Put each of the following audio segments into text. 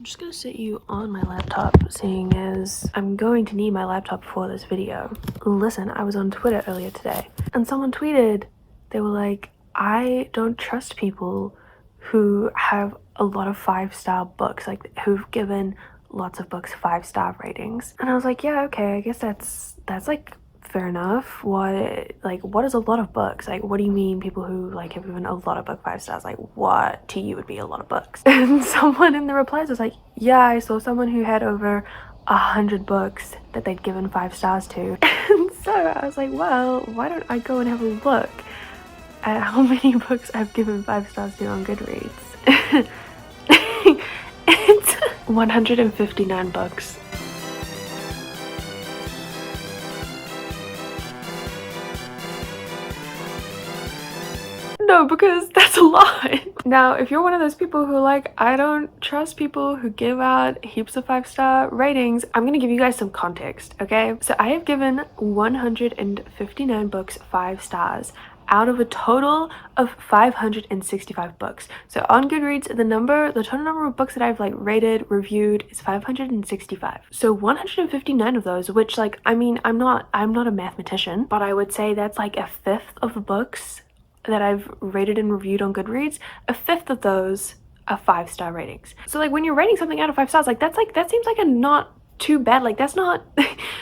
I'm just gonna sit you on my laptop, seeing as I'm going to need my laptop for this video. Listen, I was on Twitter earlier today, and someone tweeted, they were like, I don't trust people who have a lot of 5-star books, like who've given lots of books 5-star ratings. And I was like, yeah, okay, I guess that's like fair enough. What is a lot of books? Like, what do you mean people who like have given a lot of book 5 stars? Like, what to you would be a lot of books? And someone in the replies was like, yeah, I saw someone who had over 100 books that they'd given 5 stars to. And so I was like, well, why don't I go and have a look at how many books I've given 5 stars to on Goodreads. It's 159 books. No, because that's a lot. Now, if you're one of those people who like, I don't trust people who give out heaps of 5-star ratings, I'm gonna give you guys some context, okay? So I have given 159 books 5 stars out of a total of 565 books. So on Goodreads, the total number of books that I've like rated, reviewed is 565. So 159 of those, which like, I mean, I'm not a mathematician, but I would say that's like a fifth of the books that I've rated and reviewed on Goodreads. A fifth of those are 5-star ratings. So like when you're rating something out of 5 stars, like that seems like a not too bad, like that's not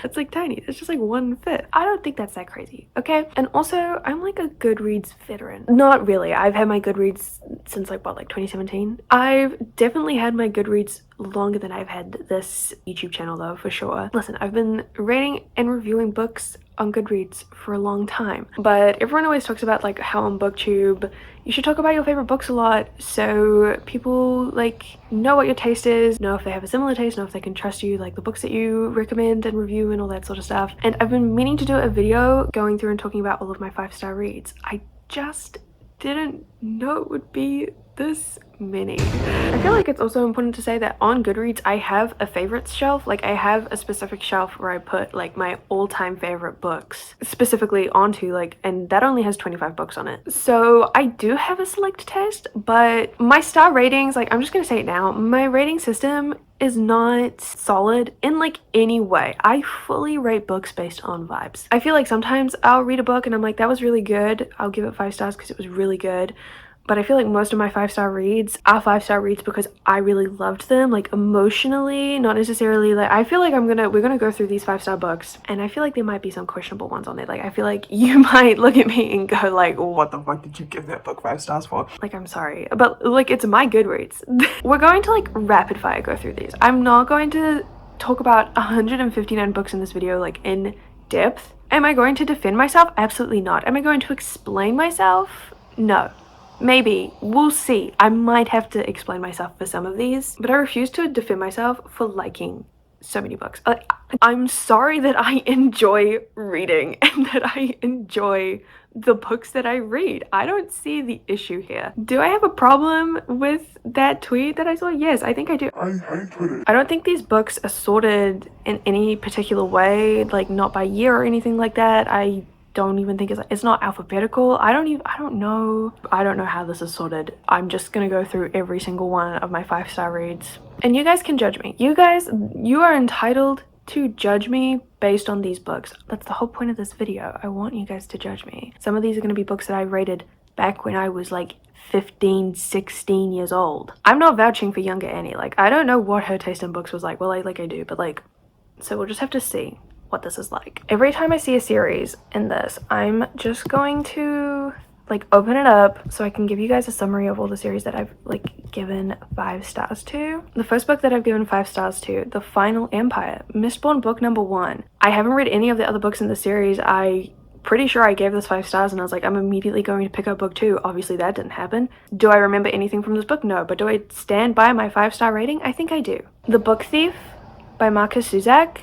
it's like tiny, it's just like 1/5. I don't think that's that crazy, okay? And also I'm like a Goodreads veteran. Not really, I've had my Goodreads since like 2017. I've definitely had my Goodreads longer than I've had this YouTube channel though, for sure. Listen, I've been rating and reviewing books on Goodreads for a long time, but everyone always talks about like how on BookTube you should talk about your favorite books a lot so people like know what your taste is, know if they have a similar taste, know if they can trust you, like the books that you recommend and review and all that sort of stuff. And I've been meaning to do a video going through and talking about all of my 5-star reads. I just didn't know it would be this many. I feel like it's also important to say that on Goodreads I have a favorites shelf. Like I have a specific shelf where I put like my all-time favorite books specifically onto, like, and that only has 25 books on it. So I do have a select taste, but my star ratings, like I'm just gonna say it now, my rating system is not solid in like any way. I fully rate books based on vibes. I feel like sometimes I'll read a book and I'm like, that was really good, I'll give it 5 stars because it was really good. But I feel like most of my 5-star reads are 5-star reads because I really loved them, like emotionally, not necessarily like, I feel like we're gonna go through these 5-star books and I feel like there might be some questionable ones on there. Like I feel like you might look at me and go like, what the fuck did you give that book 5 stars for? Like, I'm sorry, but like it's my Goodreads. We're going to like rapid fire go through these. I'm not going to talk about 159 books in this video like in depth. Am I going to defend myself? Absolutely not. Am I going to explain myself? No. Maybe. We'll see. I might have to explain myself for some of these, but I refuse to defend myself for liking so many books. I'm sorry that I enjoy reading and that I enjoy the books that I read. I don't see the issue here. Do I have a problem with that tweet that I saw? Yes, I think I do. I hate Twitter. I don't think these books are sorted in any particular way, like not by year or anything like that. I don't even think it's not alphabetical. I don't know how this is sorted. I'm just gonna go through every single one of my 5-star reads and you guys can judge me. You are entitled to judge me based on these books. That's the whole point of this video. I want you guys to judge me. Some of these are gonna be books that I rated back when I was like 15, 16 years old. I'm not vouching for younger Annie. Like I don't know what her taste in books was like. Well, I do, but like, so we'll just have to see what this is like. Every time I see a series in this, I'm just going to like open it up so I can give you guys a summary of all the series that I've like given 5 stars to. The first book that I've given 5 stars to, The Final Empire, Mistborn book number 1. I haven't read any of the other books in the series. I pretty sure I gave this 5 stars and I was like, I'm immediately going to pick up book 2. Obviously that didn't happen. Do I remember anything from this book? No. But do I stand by my 5-star rating? I think I do. The Book Thief by Marcus Zuzak,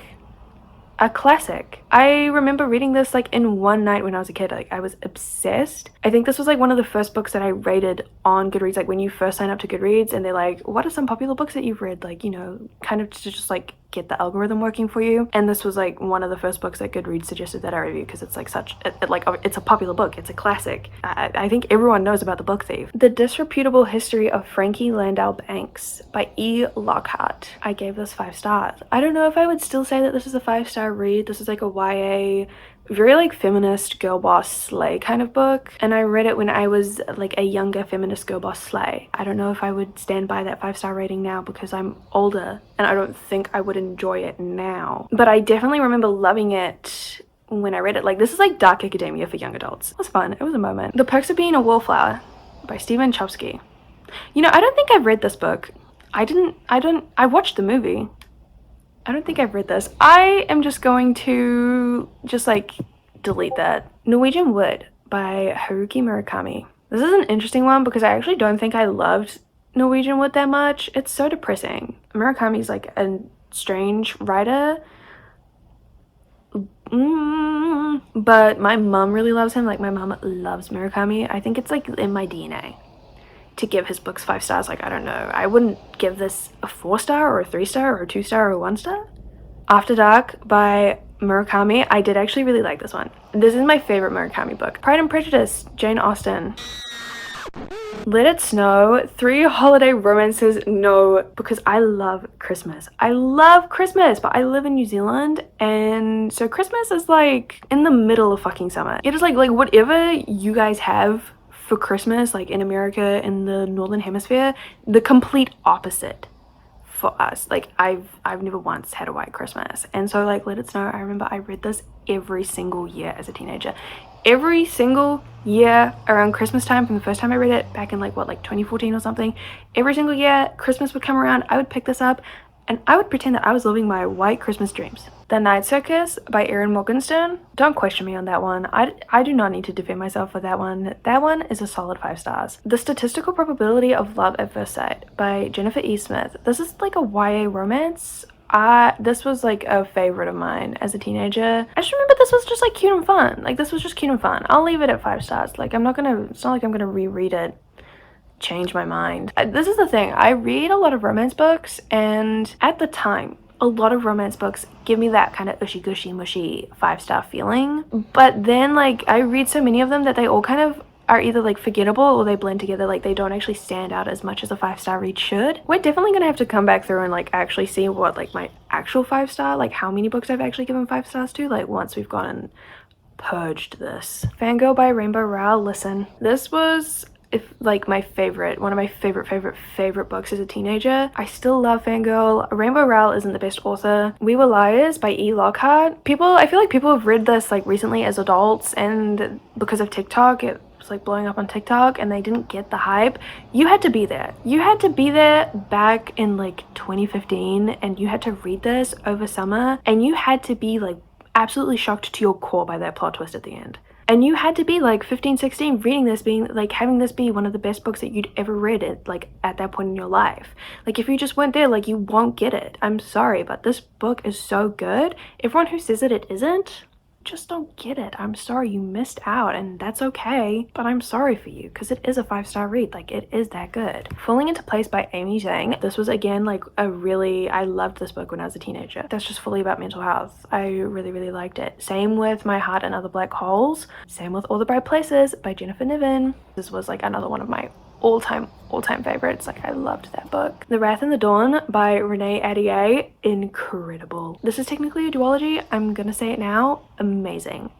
a classic. I remember reading this like in one night when I was a kid. Like I was obsessed. I think this was like one of the first books that I rated on Goodreads, like when you first sign up to Goodreads and they're like, what are some popular books that you've read, like, you know, kind of to just like get the algorithm working for you. And this was like one of the first books that Goodreads suggested that I review because it's like such it's a popular book, it's a classic. I think everyone knows about The Book Thief. The Disreputable History of Frankie Landau Banks by E. Lockhart. I gave this 5 stars. I don't know if I would still say that this is a 5-star read. This is like a YA, very like feminist girl boss slay kind of book, and I read it when I was like a younger feminist girl boss slay. I don't know if I would stand by that 5-star rating now because I'm older and I don't think I would enjoy it now, but I definitely remember loving it when I read it. Like, this is like dark academia for young adults. It was fun. It was a moment. The Perks of Being a Wallflower by Stephen Chbosky. You know, I don't think I've read this book. I watched the movie. I don't think I've read this. I am just going to just like delete that. Norwegian Wood by Haruki Murakami. This is an interesting one because I actually don't think I loved Norwegian Wood that much. It's so depressing. Murakami's like a strange writer. But my mom really loves him. Like, my mom loves Murakami. I think it's like in my DNA to give his books 5 stars. Like, I don't know, I wouldn't give this a 4-star or a 3-star or a 2-star or a 1-star. After Dark by Murakami. I did actually really like this one. This is my favorite Murakami book. Pride and Prejudice, Jane Austen. Let It Snow, 3 holiday romances. No, because I love Christmas. I love Christmas, but I live in New Zealand, and so Christmas is like in the middle of fucking summer. It is like whatever you guys have for Christmas, like in America, in the Northern Hemisphere, the complete opposite for us. Like, I've never once had a white Christmas, and so like Let It Snow, I remember I read this every single year as a teenager. Every single year around Christmas time, from the first time I read it back in like 2014 or something, every single year Christmas would come around, I would pick this up and I would pretend that I was living my white Christmas dreams. The Night Circus by Erin Morgenstern. Don't question me on that one. I do not need to defend myself for that one. That one is a solid 5 stars. The Statistical Probability of Love at First Sight by Jennifer E. Smith. This is like a YA romance. This was like a favorite of mine as a teenager. I just remember this was just like cute and fun. Like, this was just cute and fun. I'll leave it at 5 stars. Like, it's not like I'm gonna reread it, change my mind. This is the thing, I read a lot of romance books, and at the time a lot of romance books give me that kind of ushy gushy mushy 5-star feeling, but then like I read so many of them that they all kind of are either like forgettable or they blend together. Like, they don't actually stand out as much as a 5-star read should. We're definitely gonna have to come back through and like actually see what like my actual 5-star, like how many books I've actually given 5 stars to, like once we've gone and purged this. Fangirl by Rainbow Rowell. Listen, this was like my favorite, one of my favorite books as a teenager. I still love Fangirl. Rainbow Rowell isn't the best author. We Were Liars by E. Lockhart. I feel like people have read this like recently as adults, and because of TikTok, it was like blowing up on TikTok and they didn't get the hype. You had to be there. You had to be there back in like 2015, and you had to read this over summer, and you had to be like absolutely shocked to your core by that plot twist at the end. And you had to be like 15, 16 reading this, being like having this be one of the best books that you'd ever read at that point in your life. Like, if you just went there, like, you won't get it. I'm sorry, but this book is so good. Everyone who says that it isn't, just don't get it. I'm sorry, you missed out, and that's okay, but I'm sorry for you because it is a 5-star read. Like, it is that good. Falling Into Place by Amy Zhang. This was again like I loved this book when I was a teenager. That's just fully about mental health. I really liked it. Same with My Heart and Other Black Holes. Same with All the Bright Places by Jennifer Niven. This was like another one of my all-time favorites. Like, I loved that book. The Wrath and the Dawn by Renee Ahdieh. Incredible. This is technically a duology. I'm gonna say it now. Amazing.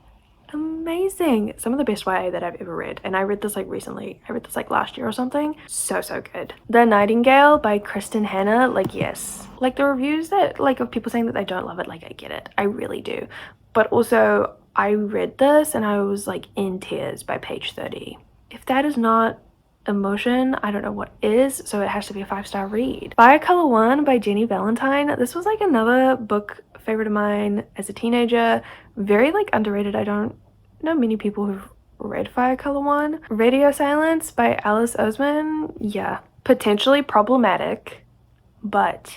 Some of the best YA that I've ever read, and I read this like recently. I read this like last year or something. So good. The Nightingale by Kristen Hanna. Like, yes, like the reviews that like of people saying that they don't love it, like, I get it, I really do, but also I read this and I was like in tears by page 30. If that is not emotion, I don't know what is, so it has to be a 5-star read. Fire Color One by Jenny Valentine. This was like another book favorite of mine as a teenager. Very like underrated. I don't know many people who've read Fire Color One. Radio Silence by Alice Oseman. Yeah, potentially problematic, but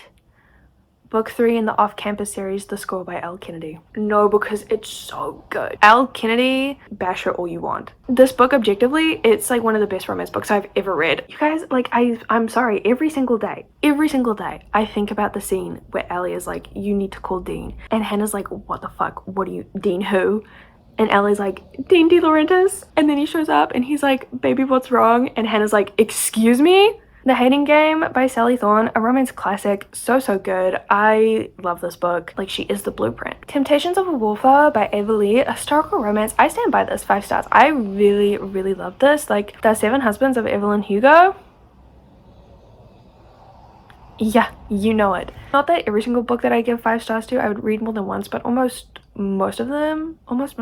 Book 3 in the off-campus series, The Score by Elle Kennedy. No, because it's so good. Elle Kennedy, bash her all you want. This book, objectively, it's like one of the best romance books I've ever read. You guys, like, I'm sorry, every single day, I think about the scene where Ellie is like, you need to call Dean. And Hannah's like, what the fuck? What do you, Dean who? And Ellie's like, Dean De Laurentiis. And then he shows up and he's like, baby, what's wrong? And Hannah's like, excuse me? The Hating Game by Sally Thorne, a romance classic, so good. I love this book. Like, she is the blueprint. Temptations of a Wallflower by Ava Lee, a historical romance. I stand by this, 5 stars. I really love this. Like, The Seven Husbands of Evelyn Hugo. Yeah, you know it. Not that every single book that I give 5 stars to I would read more than once, but almost most of them, almost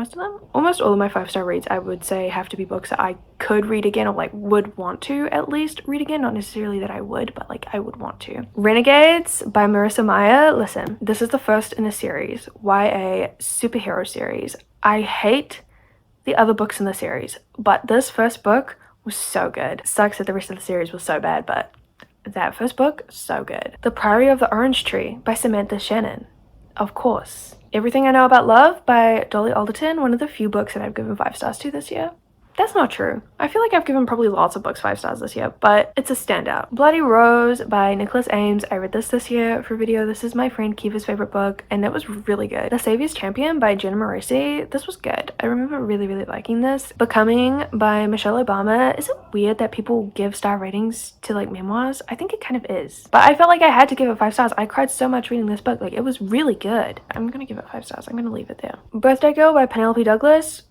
all of my 5-star reads, I would say, have to be books that I could read again, or like would want to at least read again. Not necessarily that I would, but like I would want to. Renegades by Marissa Meyer. Listen, this is the first in a series, YA superhero series. I hate the other books in the series, but this first book was so good. Sucks that the rest of the series was so bad, but that first book, so good. The Priory of the Orange Tree by Samantha Shannon. Of course. Everything I Know About Love by Dolly Alderton, one of the few books that I've given 5 stars to this year. That's not true. I feel like I've given probably lots of books 5 stars this year, but it's a standout. Bloody Rose by Nicholas Ames. I read this year for video. This is my friend Kiva's favorite book, and it was really good. The Savior's Champion by Jenna Morisi. This was good. I remember really liking this. Becoming by Michelle Obama. Is it weird that people give star ratings to like memoirs? I think it kind of is. But I felt like I had to give it 5 stars. I cried so much reading this book. Like, it was really good. I'm gonna give it 5 stars. I'm gonna leave it there. Birthday Girl by Penelope Douglas.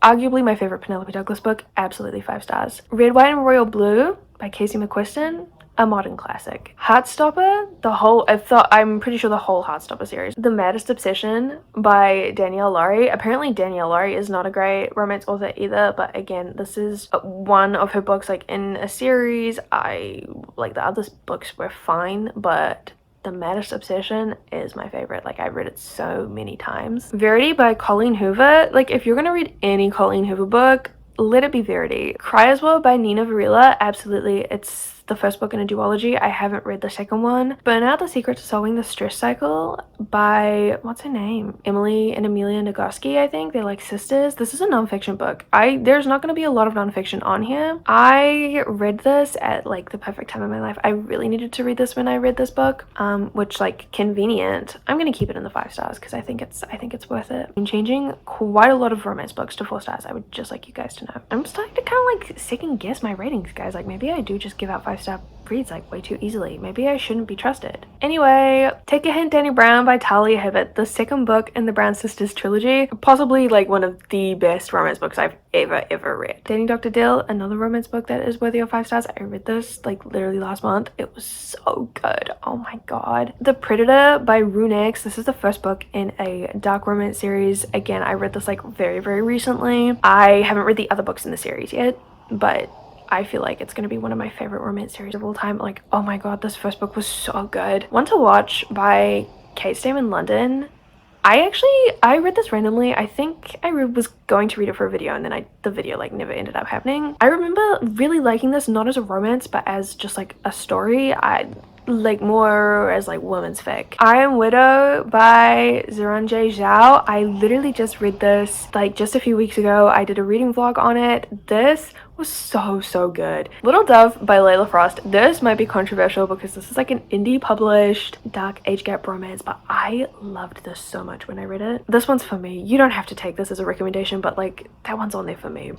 Arguably my favorite Penelope Douglas book, absolutely 5 stars. Red, White, and Royal Blue by Casey McQuiston, a modern classic. Heartstopper, I'm pretty sure the whole Heartstopper series. The Maddest Obsession by Danielle Laurie. Apparently Danielle Laurie is not a great romance author either, but again, this is one of her books like in a series. The other books were fine, but The Maddest Obsession is my favorite. Like, I've read it so many times. Verity by Colleen Hoover. Like, if you're gonna read any Colleen Hoover book, let it be Verity. Cry as Well by Nina Varela. Absolutely. It's the first book in a duology. I haven't read the second one. Burnout: The Secret to Solving the Stress Cycle by, what's her name? Emily and Amelia Nagoski, I think. They're like sisters. This is a nonfiction book. There's not going to be a lot of nonfiction on here. I read this at like the perfect time in my life. I really needed to read this when I read this book, which, like, convenient. I'm going to keep it in the 5 stars because I think it's worth it. I'm changing quite a lot of romance books to 4 stars. I would just like you guys to know. I'm starting to kind of like second guess my ratings, guys. Like, maybe I do just give out 5-star reads like way too easily. Maybe I shouldn't be trusted. Anyway, Take a Hint, Danny Brown by Talia Hibbert, the second book in the Brown Sisters trilogy. Possibly like one of the best romance books I've ever read. Dating Dr. Dill, another romance book that is worthy of 5 stars. I read this like literally last month. It was so good. Oh my god. The Predator by Runex. This is the first book in a dark romance series. Again, I read this like very recently. I haven't read the other books in the series yet, but I feel like it's going to be one of my favorite romance series of all time. Like, oh my god, this first book was so good. One to Watch by Kate Stayman London. I read this randomly. I think I was going to read it for a video, and then the video like never ended up happening. I remember really liking this, not as a romance, but as just like a story. I like more as like women's fic. I Am Widow by Ziranje Zhao. I literally just read this like just a few weeks ago. I did a reading vlog on it. This was so good. Little Dove by Layla Frost. This might be controversial because this is like an indie published dark age gap romance, but I loved this so much when I read it. This one's for me. You don't have to take this as a recommendation, but like that one's on there for me.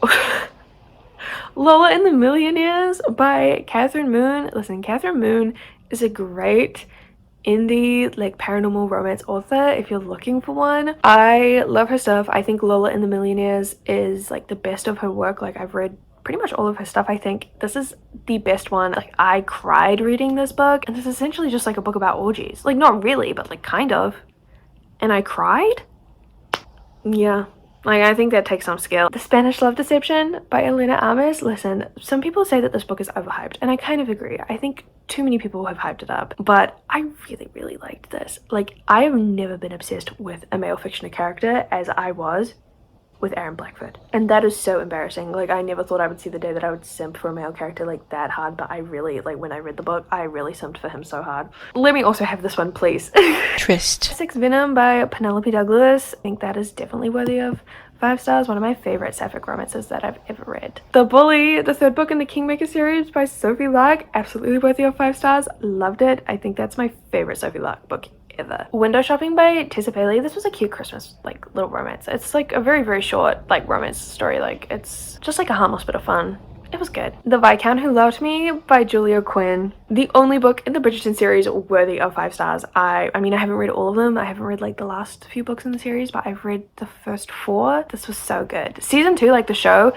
Lola and the Millionaires by Catherine Moon. Listen, Catherine Moon is a great indie like paranormal romance author if you're looking for one. I love her stuff. I think Lola and the Millionaires is like the best of her work. Like, I've read pretty much all of her stuff. I think this is the best one. Like, I cried reading this book, and it's essentially just like a book about orgies. Like, not really, but like kind of. And I cried? Yeah. Like, I think that takes some skill. The Spanish Love Deception by Elena Ames. Listen, some people say that this book is overhyped, and I kind of agree. I think too many people have hyped it up, but I really liked this. Like, I have never been obsessed with a male fictional character as I was with Aaron Blackford, and that is so embarrassing. Like, I never thought I would see the day that I would simp for a male character like that hard, but I really, like, when I read the book, I really simped for him so hard. Let me also have this one, please. Trist. 6 Venom by Penelope Douglas. I think that is definitely worthy of 5 stars. One of my favorite sapphic romances that I've ever read. The Bully, the 3rd book in the Kingmaker series by Sophie Lark. Absolutely worthy of 5 stars. Loved it. I think that's my favorite Sophie Lark book ever. Window Shopping by Tessa Bailey. This was a cute Christmas, like, little romance. It's like a very, very short, like, romance story. Like, it's just like a harmless bit of fun. It was good. The Viscount Who Loved Me by Julia Quinn. The only book in the Bridgerton series worthy of 5 stars. I mean, I haven't read all of them. I haven't read like the last few books in the series, but I've read the first 4. This was so good. Season 2, like the show,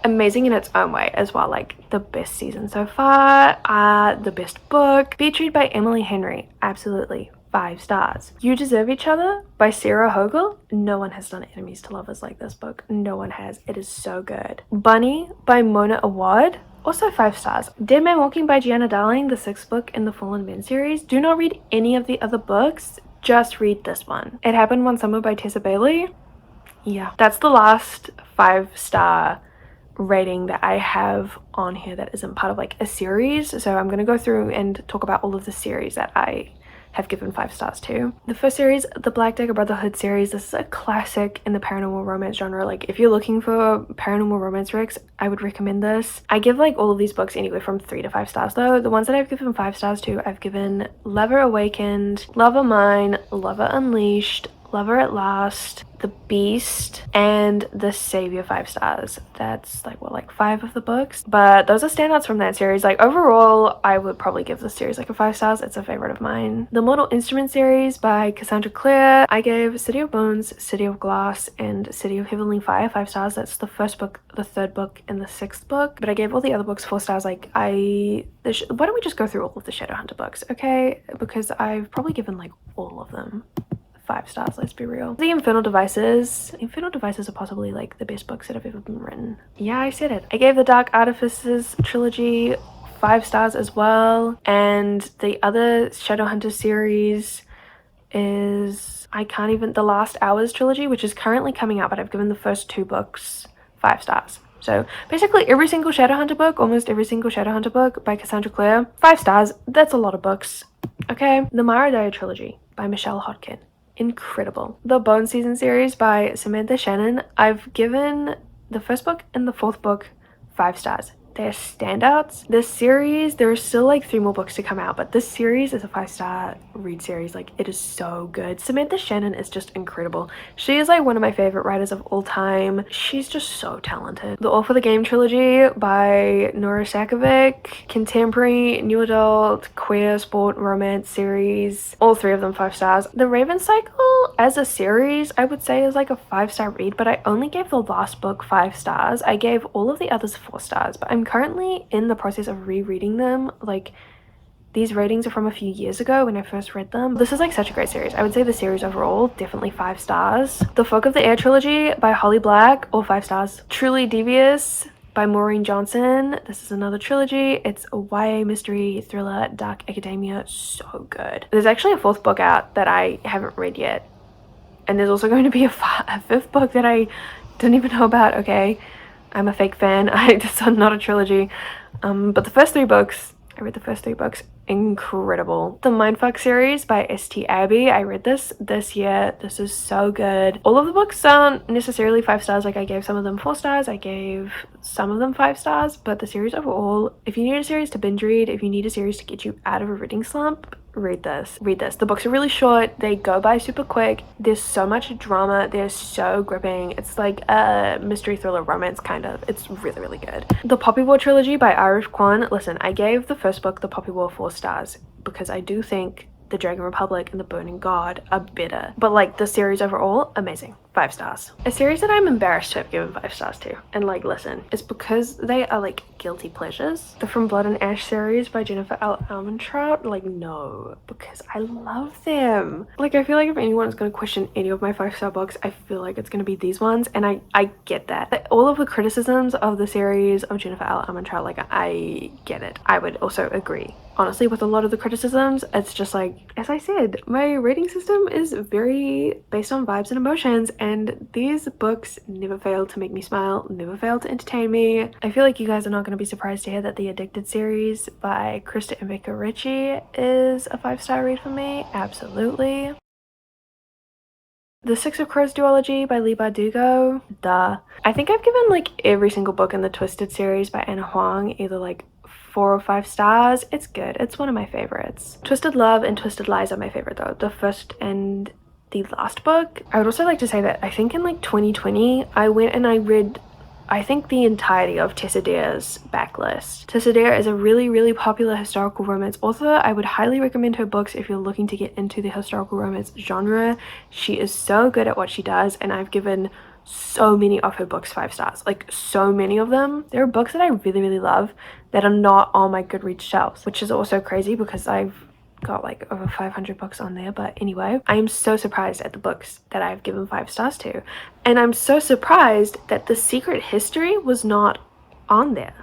amazing in its own way as well. Like, the best season so far. The best book. Betrayed by Emily Henry. Absolutely 5 stars. You Deserve Each Other by Sarah Hogel. No one has done enemies to lovers like this book. No one has. It is so good. Bunny by Mona Awad. Also 5 stars. Dead Man Walking by Gianna Darling, the 6th book in the Fallen Men series. Do not read any of the other books. Just read this one. It Happened One Summer by Tessa Bailey. Yeah, that's the last 5-star rating that I have on here that isn't part of like a series. So I'm going to go through and talk about all of the series that I have given 5 stars to. The first series, the Black Dagger Brotherhood series. This is a classic in the paranormal romance genre. Like, if you're looking for paranormal romance recs, I would recommend this. I give like all of these books anywhere from 3 to 5 stars though. The ones that I've given 5 stars to, I've given Lover Awakened, Lover Mine, Lover Unleashed, Lover at Last, The Beast, and The Savior 5 stars. That's like, what, like 5 of the books? But those are standouts from that series. Like, overall, I would probably give this series like a 5 stars. It's a favorite of mine. The Mortal Instrument series by Cassandra Clare. I gave City of Bones, City of Glass, and City of Heavenly Fire 5 stars. That's the 1st book, the 3rd book, and the 6th book. But I gave all the other books 4 stars. Like, why don't we just go through all of the Shadowhunter books, okay? Because I've probably given like all of them 5 stars, let's be real. The Infernal Devices. Infernal Devices are possibly like the best books that have ever been written. Yeah, I said it. I gave the Dark Artifices trilogy 5 stars as well. And the other Shadowhunter series is, The Last Hours trilogy, which is currently coming out, but I've given the first 2 books 5 stars. So basically every single Shadowhunter book, almost every single Shadowhunter book by Cassandra Clare, 5 stars. That's a lot of books. Okay. The Mara Dyer trilogy by Michelle Hodkin. Incredible. The Bone Season series by Samantha Shannon. I've given the 1st book and the 4th book 5 stars. They're standouts. This series, there are still like 3 more books to come out, but this series is a 5-star read series. Like, it is so good. Samantha Shannon is just incredible. She is like one of my favorite writers of all time. She's just so talented. The All for the Game trilogy by Nora Sakovic. Contemporary, new adult, queer, sport, romance series. All 3 of them 5 stars. The Raven Cycle as a series, I would say, is like a 5-star read, but I only gave the last book 5 stars. I gave all of the others 4 stars, but I'm currently in the process of rereading them. Like, these ratings are from a few years ago when I first read them. This is like such a great series. I would say the series overall, definitely 5 stars. The Folk of the Air trilogy by Holly Black, all 5 stars. Truly Devious by Maureen Johnson. This is another trilogy. It's a YA mystery thriller, dark academia. So good. There's actually a 4th book out that I haven't read yet. And there's also going to be a 5th book that I didn't even know about. Okay, I'm a fake fan. It's not a trilogy. But the first 3 books, I read the first 3 books. Incredible. The Mindfuck series by St. Abbey. I read this year. This is so good. All of the books aren't necessarily 5 stars. Like, I gave some of them 4 stars. I gave some of them 5 stars. But the series overall, if you need a series to binge read, if you need a series to get you out of a reading slump, read this. The books are really short. They go by super quick. There's so much drama. They're so gripping. It's like a mystery thriller romance kind of. It's really, really good. The Poppy War trilogy by Irish Kwan. Listen, I gave the first book, The Poppy War, 4 stars because I do think The Dragon Republic and The Burning God are better. But like, the series overall, amazing. 5 stars. A series that I'm embarrassed to have given 5 stars to. And like, listen, it's because they are like guilty pleasures. The From Blood and Ash series by Jennifer L. Almentrout. Like, no, because I love them. Like, I feel like if anyone is going to question any of my 5-star books, I feel like it's going to be these ones. And I get that. But all of the criticisms of the series of Jennifer L. Almentrout, like, I get it. I would also agree honestly, with a lot of the criticisms, it's just like, as I said, my rating system is very based on vibes and emotions, and these books never fail to make me smile, never fail to entertain me. I feel like you guys are not going to be surprised to hear that the Addicted series by Krista and Becca Ritchie is a 5-star read for me. Absolutely. The Six of Crows duology by Lee Bardugo, duh. I think I've given like every single book in the Twisted series by Anna Huang either like 4 or 5 stars. It's good. It's one of my favorites. Twisted Love and Twisted Lies are my favorite though. The first and the last book. I would also like to say that I think in like 2020 I went and I read I think the entirety of Tessa Dare's backlist. Tessa Dare is a really popular historical romance author. I would highly recommend her books if you're looking to get into the historical romance genre. She is so good at what she does, and I've given so many of her books 5 stars. Like, so many of them. There are books that I really love that are not on my Goodreads shelves, which is also crazy because I've got like over 500 books on there. But anyway, I am so surprised at the books that I've given 5 stars to, and I'm so surprised that The Secret History was not on there.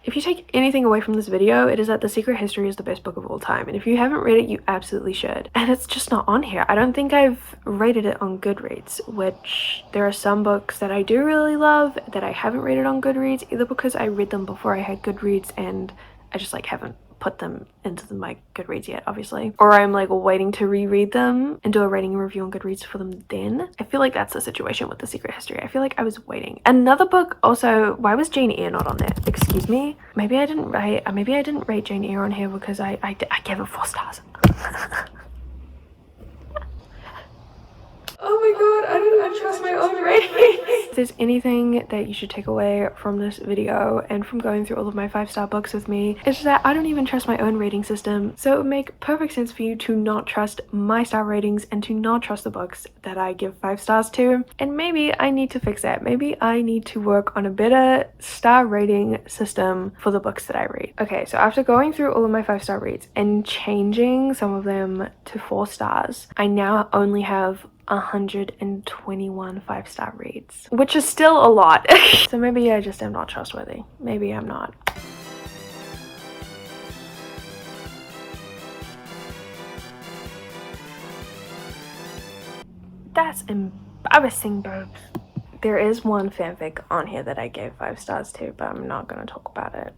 If you take anything away from this video, it is that The Secret History is the best book of all time, and if you haven't read it, you absolutely should. And it's just not on here. I don't think I've rated it on Goodreads, which there are some books that I do really love that I haven't rated on Goodreads, either because I read them before I had Goodreads and I just like haven't put them into my Goodreads yet, obviously, or I'm like waiting to reread them and do a rating and review on Goodreads for them then. I feel like that's the situation with The Secret History. I feel like I was waiting. Another book also, why was Jane Eyre not on there? Excuse me? Maybe I didn't rate Jane Eyre on here because I gave it 4 stars. Oh my god, I don't trust my own ratings. If there's anything that you should take away from this video and from going through all of my 5-star books with me, it's that I don't even trust my own rating system. So it would make perfect sense for you to not trust my star ratings and to not trust the books that I give 5 stars to. And maybe I need to fix that. Maybe I need to work on a better star rating system for the books that I read. Okay, so after going through all of my 5-star reads and changing some of them to 4 stars, I now only have 121 5-star reads, which is still a lot. So maybe I just am not trustworthy. Maybe I'm not. That's embarrassing, babes. There is one fanfic on here that I gave 5 stars to, but I'm not gonna talk about it.